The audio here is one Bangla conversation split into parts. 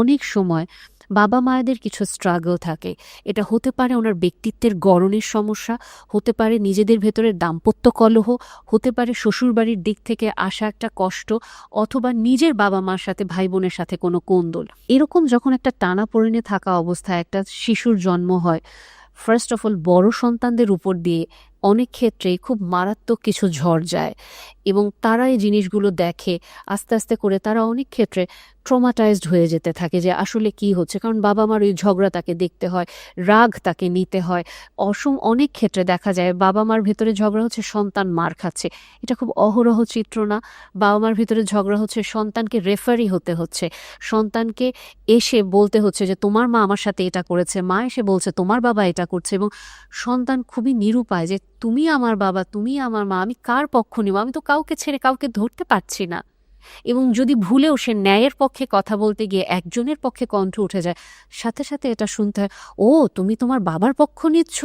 অনেক সময় বাবা মায়েদের কিছু স্ট্রাগল থাকে। এটা হতে পারে ওনার ব্যক্তিত্বের গড়নের সমস্যা, হতে পারে নিজেদের ভেতরের দাম্পত্য কলহ, হতে পারে শ্বশুরবাড়ির দিক থেকে আসা একটা কষ্ট, অথবা নিজের বাবা মার সাথে ভাই বোনের সাথে কোনো কোন্দল। এরকম যখন একটা টানাপোড়েনে থাকা অবস্থায় একটা শিশুর জন্ম হয়, ফার্স্ট অফ অল বড় সন্তানদের উপর দিয়ে অনেক ক্ষেত্রেই খুব মারাত্মক কিছু ঝড় যায় এবং তারা এই জিনিসগুলো দেখে। আস্তে আস্তে করে তারা অনেক ক্ষেত্রে ট্রমাটাইজড হয়ে যেতে থাকে যে আসলে কি হচ্ছে, কারণ বাবা মার ওই ঝগড়া তাকে দেখতে হয়, রাগ তাকে নিতে হয়। অনেক ক্ষেত্রে দেখা যায় বাবা মার ভেতরে ঝগড়া হচ্ছে, সন্তান মার খাচ্ছে। এটা খুব অহরহ চিত্র না? বাবা মার ভিতরে ঝগড়া হচ্ছে, সন্তানকে রেফারি হতে হচ্ছে, সন্তানকে এসে বলতে হচ্ছে যে তোমার মা আমার সাথে এটা করেছে, মা এসে বলছে তোমার বাবা এটা করছে, এবং সন্তান খুবই নিরুপায় যে তুমি আমার বাবা, তুমি আমার মা, আমি কার পক্ষ নিব? আমি তো কাউকে ছেড়ে কাউকে ধরতে পারছি না। এবং যদি ভুলেও সে ন্যায়ের পক্ষে কথা বলতে গিয়ে একজনের পক্ষে কণ্ঠ উঠে যায়, সাথে সাথে এটা শুনতে হয়, ও তুমি তোমার বাবার পক্ষ নিচ্ছ,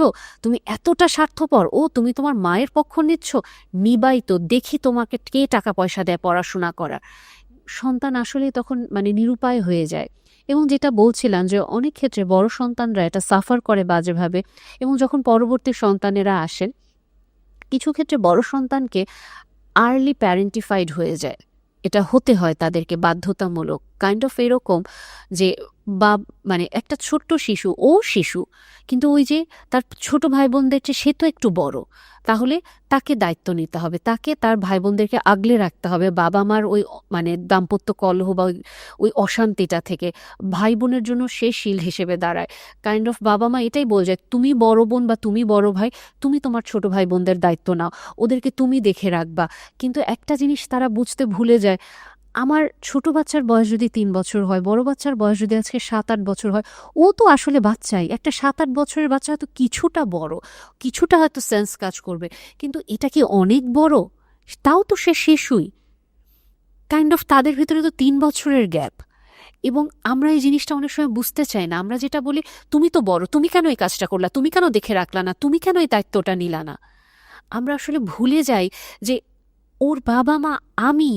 তুমি এতটা স্বার্থপর, ও তুমি তোমার মায়ের পক্ষ নিচ্ছ, নিবাই তো, দেখি তোমাকে কে টাকা পয়সা দেয় পড়াশোনা করার। সন্তান আসলে তখন নিরুপায় হয়ে যায়। এবং যেটা বলছিলাম যে অনেক ক্ষেত্রে বড় সন্তানরা এটা সাফার করে বাজেভাবে, এবং যখন পরবর্তী সন্তানেরা আসেন, কিছু ক্ষেত্রে বড় সন্তানকে আর্লি প্যারেন্টিফাইড হয়ে যায়। এটা হতে হয় তাদেরকে বাধ্যতামূলক, কাইন্ড অফ এরকম যে বা একটা ছোট্ট শিশু, ও শিশু, কিন্তু ওই যে তার ছোট ভাই বোনদের চেয়ে সে তো একটু বড়, তাহলে তাকে দায়িত্ব নিতে হবে, তাকে তার ভাই বোনদেরকে আগলে রাখতে হবে বাবা মার ওই দাম্পত্য কলহ বা ওই অশান্তিটা থেকে। ভাই বোনের জন্য সে শিল্ড হিসেবে দাঁড়ায়। কাইন্ড অফ বাবা মা এটাই বলে যায়, তুমি বড় বোন বা তুমি বড় ভাই, তুমি তোমার ছোট ভাই বোনদের দায়িত্ব নাও, ওদেরকে তুমি দেখে রাখবা। কিন্তু একটা জিনিস তারা বুঝতে ভুলে যায়, আমার ছোট বাচ্চার বয়স যদি 3 বছর হয়, বড় বাচ্চার বয়স যদি আজকে 7-8 বছর হয়, ও তো আসলে বাচ্চাই। একটা 7-8 বছরের বাচ্চা হয়তো কিছুটা বড়, কিছুটা হয়তো সেন্স কাজ করবে, কিন্তু এটা কি অনেক বড়? তাও তো সে শিশুই। কাইন্ড অফ তাদের ভিতরে তো 3 বছরের গ্যাপ। এবং আমরা এই জিনিসটা অনেক সময় বুঝতে চাই না। আমরা যেটা বলি, তুমি তো বড়, তুমি কেন এই কাজটা করলা, তুমি কেন দেখে রাখলা না, তুমি কেন এই দায়িত্বটা নিলা না? আমরা আসলে ভুলে যাই যে ওর বাবা মা আমি।